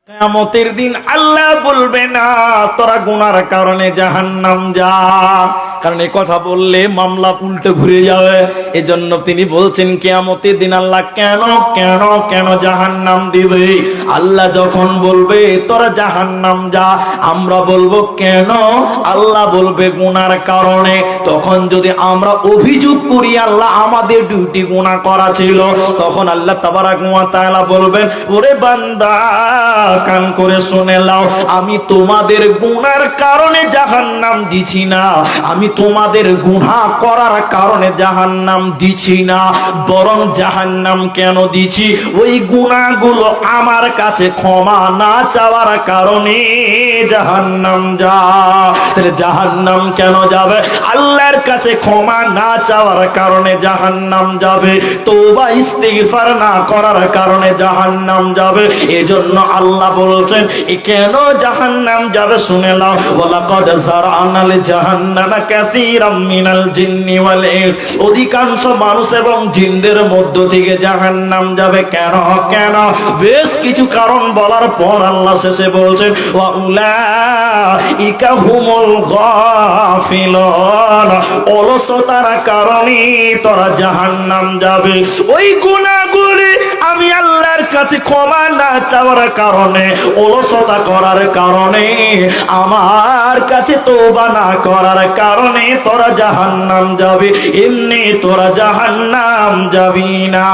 কিয়ামতের দিন আল্লাহ বলবে না তোরা গুনার কারণে জাহান্নাম যা, কারণ এই কথা বললে মামলা উল্টে ঘুরে যাবে। এজন্য তিনি বলছেন কিয়ামতের দিন আল্লাহ কেন কেন কেন জাহান্নাম দিবে। আল্লাহ যখন বলবে তোরা জাহান্নাম যা, আমরা বলবো কেন, আল্লাহ বলবে গুনার কারণে। তখন যদি আমরা অভিযোগ করি আল্লাহ আমাদের ডিউটি গুনাহ করা ছিল, তখন আল্লাহ তাবারাক ওয়া তাআলা বলবেন ওরে বান্দা কান করে শুনে নাও, আমি তোমাদের গুনার কারণে জাহান্নাম দিছি না, আমি তোমাদের গুনাহ করার কারণে জাহান্নাম দিছি না, বরং জাহান্নাম কেন দিছি, ওই গুনাহগুলো আমার কাছে ক্ষমা না চাওয়ার কারণে জাহান্নাম যা। তাহলে জাহান্নাম কেন যাবে? আল্লাহর কাছে ক্ষমা না চাওয়ার কারণে জাহান্নাম যাবে, তওবা ইস্তিগফার না করার কারণে জাহান্নাম যাবে। এজন্য আল্লাহ বলছেন কেন জাহান্নাম যাবে শুনে নাও, ওয়ালাকাদ যারানা লিজাহান্নামা কাসীরাম মিনাল জিন্নি ওয়াল ইনস, অধিকাংশ মানুষ এবং জিনদের মধ্য থেকে জাহান্নাম যাবে। কেন কেন? বেশ কিছু কারণ বলার পর আল্লাহ শেষে বলছেন ওয়া উলাইকা হুমুল গাফিলুন, অলসতার কারণে তোরা জাহান্নাম যাবে। ওই গুনাহগুলি আমি আল্লাহর কাছে ক্ষমা না চাওয়ার কারণে, অলসতা করার কারণে, আমার কাছে তওবা না করার কারণে তোরা জাহান্নাম যাবে, এমনি তোরা জাহান্নাম যাবি না।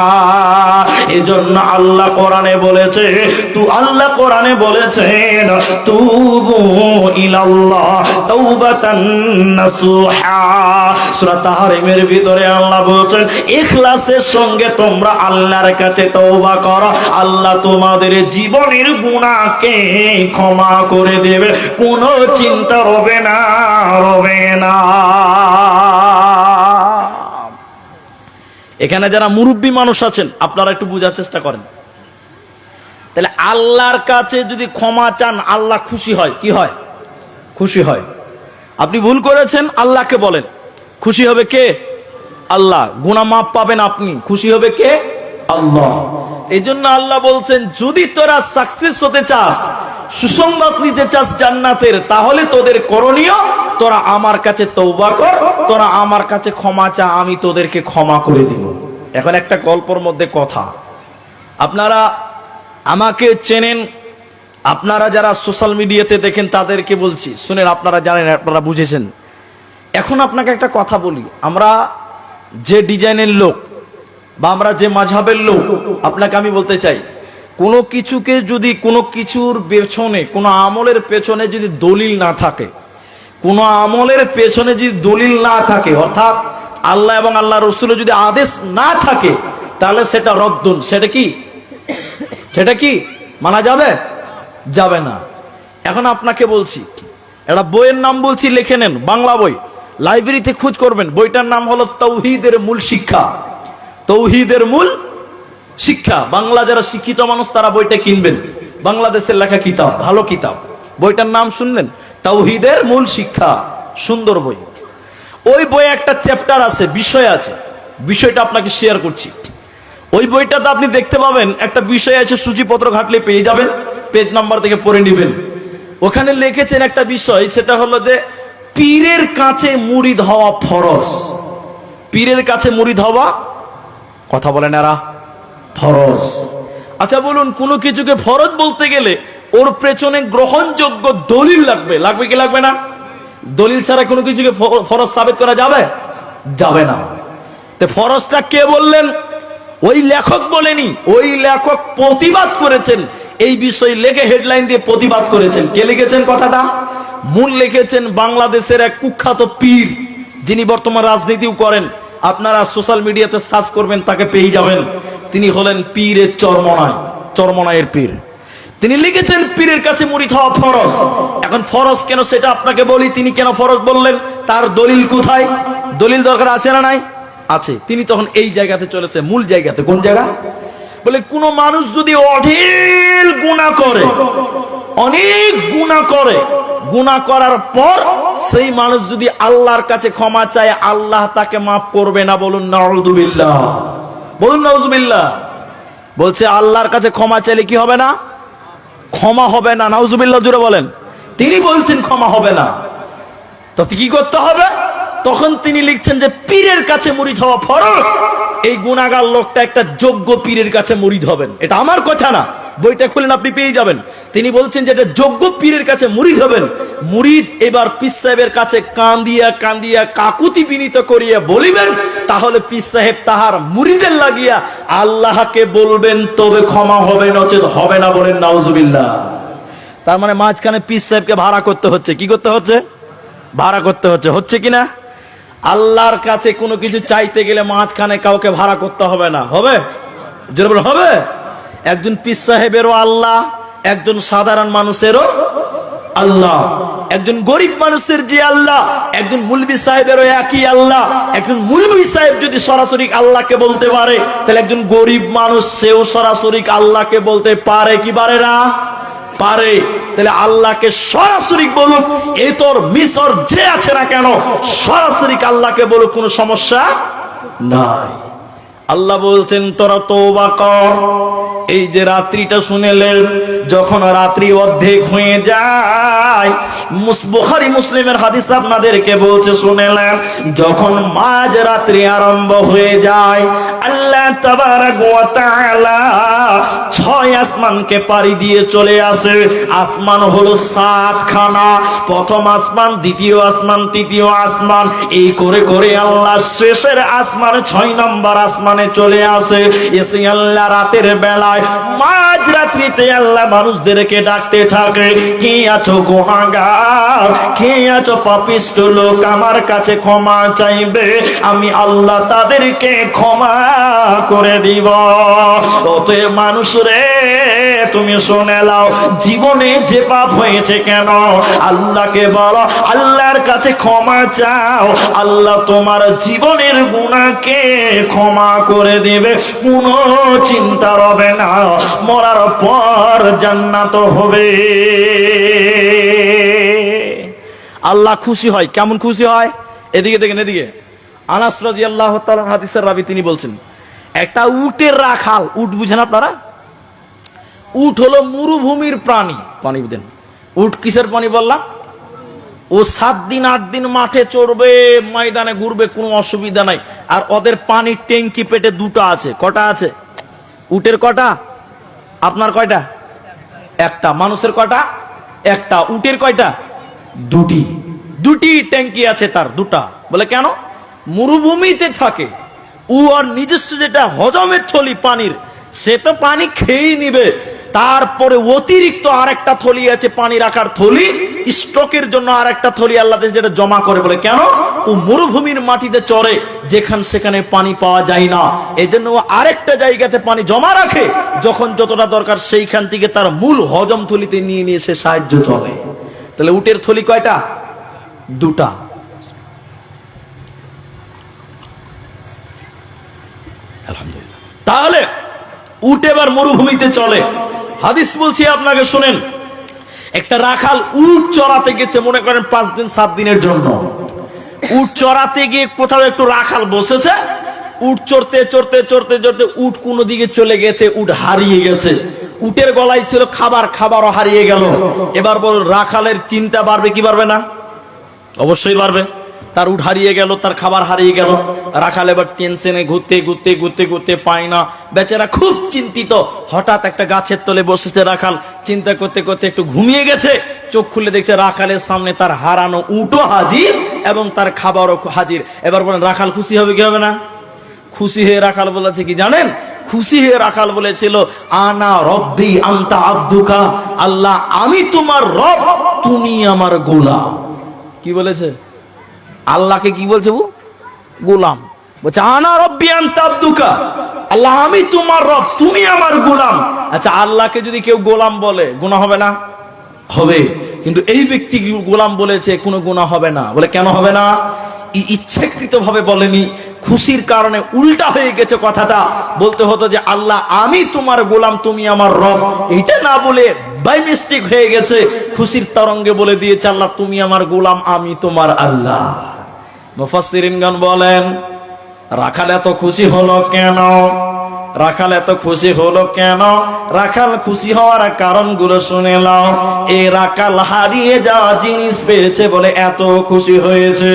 এজন্য আল্লাহ কোরআনে বলেছে, আল্লাহ কোরআনে বলেছেন তুবু ইলাল্লাহ তাওবাতান নাসুহা। সূরা তাহরিমের ভিতরে আল্লাহ বলেছেন ইখলাসের সঙ্গে তোমরা আল্লাহর কাছে তওবা করো, আল্লাহ তোমাদের জীবনের গুনাহকে ক্ষমা করে দেবে, কোনো চিন্তা রবে না, রবে না। এখানে যারা মুরব্বী মানুষ আছেন আপনারা একটু বোঝার চেষ্টা করেন। তাহলে আল্লাহর কাছে যদি ক্ষমা চান আল্লাহ খুশি হয়, কি হয়? খুশি হয়। আপনি ভুল করেছেন আল্লাহকে বলেন, খুশি হবে কে? আল্লাহ। গুনাহ মাফ পাবেন আপনি, খুশি হবে কে? আল্লাহ। এই জন্য আল্লাহ বলছেন যদি তোরা সাকসেস হতে চাস, সুসংবাদ নিতে চাস জান্নাতের, তাহলে তোদের করণীয় তোরা আমার কাছে তওবা কর, তোরা আমার কাছে ক্ষমা চা, আমি তোদেরকে ক্ষমা করে দিব। এখন একটা গল্পের মধ্যে কথা, আপনারা আমাকে চেনেন, আপনারা যারা সোশ্যাল মিডিয়াতে দেখেন তাদেরকে বলছি শুনেন, আপনারা জানেন, আপনারা বুঝেছেন। এখন আপনাকে একটা কথা বলি, আমরা যে ডিজাইনের লোক বা আমরা যে মাযহাবের লোক, আপনাকে আমি বলতে চাই কোনো কিছুকে যদি, কোনো কিছুর পেছনে, কোনো আমলের পেছনে যদি দলিল না থাকে, কোনো আমলের পেছনে যদি দলিল না থাকে, অর্থাৎ আল্লাহ এবং আল্লাহ রাসূলের যদি আদেশ না থাকে, তাহলে সেটা রদ্দুন। সেটা কি? সেটা কি মানা যাবে? যাবে না। এখন আপনাকে বলছি, একটা বইয়ের নাম বলছি, লিখে নেন, বাংলা বই, লাইব্রেরিতে খোঁজ করবেন, বইটার নাম হলো তাওহীদের মূল শিক্ষা। তাওহীদের মূল শিক্ষা। বাংলা যারা শিক্ষিত মানুষ তারা বইটা কিনবেন, বাংলাদেশের লেখা কিতাব, ভালো কিতাব। বইটার নাম শুনলেন, তাওহীদের মূল শিক্ষা, সুন্দর বই। ওই বইয়ে একটা চ্যাপ্টার আছে, বিষয় আছে, বিষয়টা আপনাকে শেয়ার করছি। ওই বইটাতে আপনি দেখতে পাবেন একটা বিষয় আছে, সূচিপত্র ঘাটলে পেয়ে যাবেন, পেজ নাম্বার থেকে পড়ে নেবেন। ওখানে লিখেছেন একটা বিষয়, সেটা হলো যে পীরের কাছে মুরিদ হওয়া ফরজ। পীরের কাছে মুরিদ হওয়া, কথা বলেন এরা, ফরজ। আচ্ছা বলুন, কোনো কিছুকে ফরজ বলতে গেলে ওর পেছনে গ্রহণযোগ্য দলিল লাগবে, লাগবে কি লাগবে না? দলিল ছাড়া কোনো কিছুকে ফরজ সাবিত করা যাবে? যাবে না। তো ফরজটা কে বললেন? ওই লেখক বলেনি, ওই লেখক প্রতিবাদ করেছেন, এই বিষয় লেখে হেডলাইন দিয়ে প্রতিবাদ করেছেন। কে লিখেছেন কথাটা? মূল লিখেছেন বাংলাদেশের এক কুখ্যাত পীর, যিনি বর্তমান রাজনীতিও করেন। আপনারা সোশ্যাল মিডিয়াতে সার্চ করবেন, তাকে পেয়ে যাবেন। তিনি হলেন পীরের চরমনায়, চরমনায়ের পীর। তিনি লিখেছেন পীরের কাছে মুরিদ হওয়া ফরজ। এখন ফরজ কেন সেটা আপনাকে বলি, তিনি কেন ফরজ বললেন, তার দলিল কোথায়? দলিল দরকার আছে না নাই? আছে। তিনি তখন এই জায়গাতে চলেছে, মূল জায়গাতে। কোন জায়গা? বলে কোন মানুষ যদি অঢেল গুনাহ করে, অনেক গুনাহ করে, গুনাহ করার পর সেই মানুষ যদি আল্লাহর কাছে ক্ষমা চায়, আল্লাহ তাকে মাফ করবে না। বলুন নাউযুবিল্লাহ, বলুন নাউযুবিল্লাহ। বলছে আল্লাহর কাছে ক্ষমা চাইলে কি হবে না? ক্ষমা হবে না। নাউজুবিল্লাহ জুড়ে বলেন। তিনি বলছেন ক্ষমা হবে না, তো কি করতে হবে? তখন তিনি লিখছেন যে পীরের কাছে মুরিদ হওয়া ফরজ। এই গুনাহগার লোকটা একটা যোগ্য পীরের কাছে মুরিদ হবেন। এটা আমার কথা না, বইটা খুলেন আপনি পেয়ে যাবেন। তিনি বলছেন যে এটা যোগ্য পীরের কাছে মুরিদ হবেন। মুরিদ এবার পীর সাহেবের কাছে কান্দিয়া কান্দিয়া কাকুতি বিনীত করিয়া বলিবেন, তাহলে পীর সাহেব তাহার মুরিদের লাগিয়া আল্লাহকে বলবেন, তবে ক্ষমা হবে, নচেত হবে না। বলেন নাউজুবিল্লাহ। তার মানে মাঝখানে পীর সাহেবকে ভাড়া করতে হচ্ছে। কি করতে হচ্ছে? ভাড়া করতে হচ্ছে। হচ্ছে কিনা? আল্লাহর কাছে কোনো কিছু চাইতে গেলে মাঝখানে কাউকে ভাড়া করতে হবে না। হবে? জোরে হবে? একজন পীর সাহেবেরও আল্লাহ, একজন সাধারণ মানুষেরও আল্লাহ। একজন গরিব মানুষের যে আল্লাহ, একজন মুলবি সাহেবেরও একই আল্লাহ। একজন মুলবি সাহেব যদি সরাসরি আল্লাহকে বলতে পারে, তাহলে একজন গরিব মানুষ সেও সরাসরি আল্লাহকে বলতে পারে কি পারে না? পারে। তাহলে আল্লাহকে সরাসরি বলুক, এই তোর মিশর যে আছে না কেন, সরাসরি আল্লাহকে বলুক, কোনো সমস্যা নাই। আল্লাহ বলছেন তোরা তওবা কর। এই যে রাত্রিটা শুনেলেন, যখন রাত্রি অর্ধেক হয়ে যায়, বুখারী মুসলিমের হাদিস আপনাদেরকে বলছে শুনেলেন, যখন মাঝ রাত্রি আরম্ভ হয়ে যায়, আল্লাহ তাবারক ওয়া তাআলা 6 আসমানকে পাড়ি দিয়ে চলে আসে। আসমান হলো 7 খানা। প্রথম আসমান, দ্বিতীয় আসমান, তৃতীয় আসমান, এই করে করে আল্লাহ শেষের আসমান 6 নম্বর আসমানে চলে আসে। এসে আল্লাহ রাতের বেলায় মাঝ রাত্রিতে আল্লাহ মানুষদেরকে ডাকতে থাকে, কে আছো গুনাহগার, কে আছো পাপিষ্ঠ লোক, আমার কাছে ক্ষমা চাইবে, আমি আল্লাহ তাদেরকে ক্ষমা করে দিব। অতএব মানুষ রে, তুমি শুনে নাও, জীবনে যে পাপ হয়েছে কেন, আল্লাহকে বলো, আল্লাহর কাছে ক্ষমা চাও, আল্লাহ তোমার জীবনের গুনাহকে ক্ষমা করে দেবে। কোনো চিন্তা হবে না, মরার পর জান্নাত হবে। আল্লাহ খুশি হয়। কেমন খুশি হয়? এদিকে দেখেন, এদিকে। আনাস রাদিয়াল্লাহু তাআলা হাদিসের রাবী, তিনি বলছেন, একটা উটের রাখাল, উট বুঝেন আপনারা? উট হলো মরুভূমির প্রাণী। পানি দেন। উট কিসের পানি বললাম? ও 7 দিন 8 দিন মাঠে চড়বে, ময়দানে ঘুরবে, কোনো অসুবিধা নাই। আর ওদের পানির ট্যাঙ্কি পেটে 2টা আছে। কটা আছে? উটের কটা? আপনার কয়টা? একটা। মানুষের কটা? একটা। উটের কয়টা? 2টি ট্যাঙ্কি আছে তার, 2টা। বলে কেন? মরুভূমিতে থাকে ও, আর নিজস্ব যেটা হজমের থলি পানির, সে তো পানি খেয়েই নিবে, তারপরে অতিরিক্ত আরেকটা থলি আছে, পানি রাখার থলি, স্টকের জন্য আরেকটা থলি আল্লাহ যেটা জমা করে। বলে কেন? ও মরুভূমির মাটিতে চড়ে, যেখানে সেখানে পানি পাওয়া যায় না, এই জন্য ও আরেকটা জায়গাতে পানি জমা রাখে, যখন যতটা দরকার সেইখান থেকে তার মূল হজম থলিতে নিয়ে নিয়ে সে সাহায্য চলে। তাহলে উটের থলি কয়টা? 2টা। আলহামদুলিল্লাহ। তাহলে উট এবার মরুভূমিতে চলে। হাদিস বলছি আপনাকে, শুনেন। একটা রাখাল উট চড়াতে গেছে, মনে করেন 5 দিন 7 দিনের জন্য। উট চড়াতে গিয়ে কোথাও একটু রাখাল বসেছে, উট চড়তে চড়তে চড়তে চড়তে উট কোন দিকে চলে গেছে, উট হারিয়ে গেছে। উটের গলায় ছিল খাবার, খাবারও হারিয়ে গেল। এবার বল, রাখালের চিন্তা বাড়বে কি বাড়বে না? অবশ্যই বাড়বে। তার উট হারিয়ে গেল, তার খাবার হারিয়ে গেল। রাখাল এবার টেনশনে ঘুরতে ঘুরতে ঘুরতে ঘুরতে পায় না, বেচারা খুব চিন্তিত। হঠাৎ একটা গাছের তলে বসেছে রাখাল, চিন্তা করতে করতে একটু ঘুমিয়ে গেছে। চোখ খুলে দেখছে রাখালের সামনে তার হারানো উটও হাজির এবং তার খাবারও হাজির। এবার বলেন, রাখাল খুশি হবে কি হবে না? খুশি হয়ে রাখাল বলেছে কি জানেন? খুশি হয়ে রাখাল বলেছিল, আনা রব্বি আনতা আব্দুকা, আল্লাহ আমি তোমার রব, তুমি আমার গোলাম। কি বলেছে? আল্লাহকে কি বলছে? গোলাম বলছে, আনা রব্বি আনতা আব্দুকা, আল্লাহ আমি তোমার রব, তুমি আমার গোলাম। আচ্ছা, আল্লাহকে যদি কেউ গোলাম বলে গুনাহ হবে না? হবে। কিন্তু এই ব্যক্তি গোলাম বলেছে, কোনো গুনাহ হবে না। বলে কেন হবে না? ইচ্ছাকৃত ভাবে বলেনি, খুশির কারণে উল্টা হয়ে গেছে কথাটা। বলতে হতো যে আল্লাহ আমি তোমার গোলাম, তুমি আমার রব, এটা না বলে বাই মিস্টেক হয়ে গেছে, খুশির তরঙ্গে বলে দিয়েছে আল্লাহ তুমি আমার গোলাম, আমি তোমার আল্লাহ। মুফাসসিরিনগণ বলেন, রাখাল এত খুশি হলো কেন? রাখাল এত খুশি হলো কেন? রাখাল খুশি হওয়ার কারণগুলো শুনে নাও। এই রাখাল হারিয়ে যাওয়া জিনিস পেয়েছে বলে এত খুশি হয়েছে।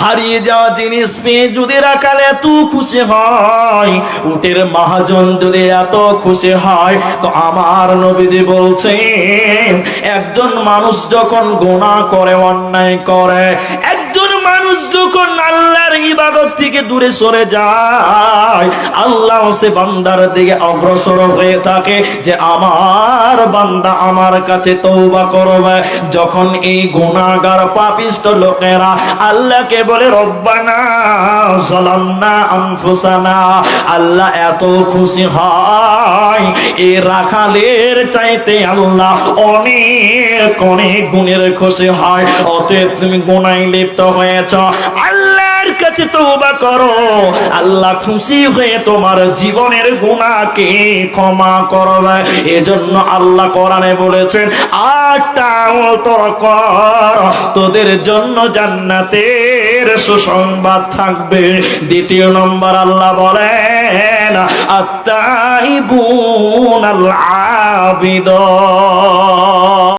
হারিয়ে যাওয়া জিনিস পেয়ে যদি রাখাল এত খুশি হয়, উটের মহাজন যদি এত খুশি হয়, তো আমার নবীজি বলছেন একজন মানুষ যখন গুনাহ করে, অন্যায় করে, একজন মানুষ যখন আল্লাহর ইবাদত থেকে দূরে সরে যায়, আল্লাহ সে বান্দার দিকে অগ্রসর হয়ে থাকে যে আমার বান্দা আমার কাছে তওবা করবে। যখন এই গুনাহগার পাপিষ্ট লোকেরা আল্লাহকে বলে রব্বানা যালামনা আনফুসানা, আল্লাহ এত খুশি হয় এই রাখালের চাইতে আল্লাহ অনেক অনেক গুণের খুশি হয়। অতএব তুমি গুনাহে লিপ্ত হয়েছ, আল্লাহর কাছে তওবা করো, আল্লাহ খুশি হয়ে তোমার জীবনের গুনাহকে ক্ষমা করবে। এজন্য আল্লাহ কোরআনে বলেছেন 8টা আমল তোরা কর, তোদের জন্য জান্নাতের সুসংবাদ থাকবে। দ্বিতীয় নম্বর আল্লাহ বলেন আত-তাইবুন আল-আবিদ।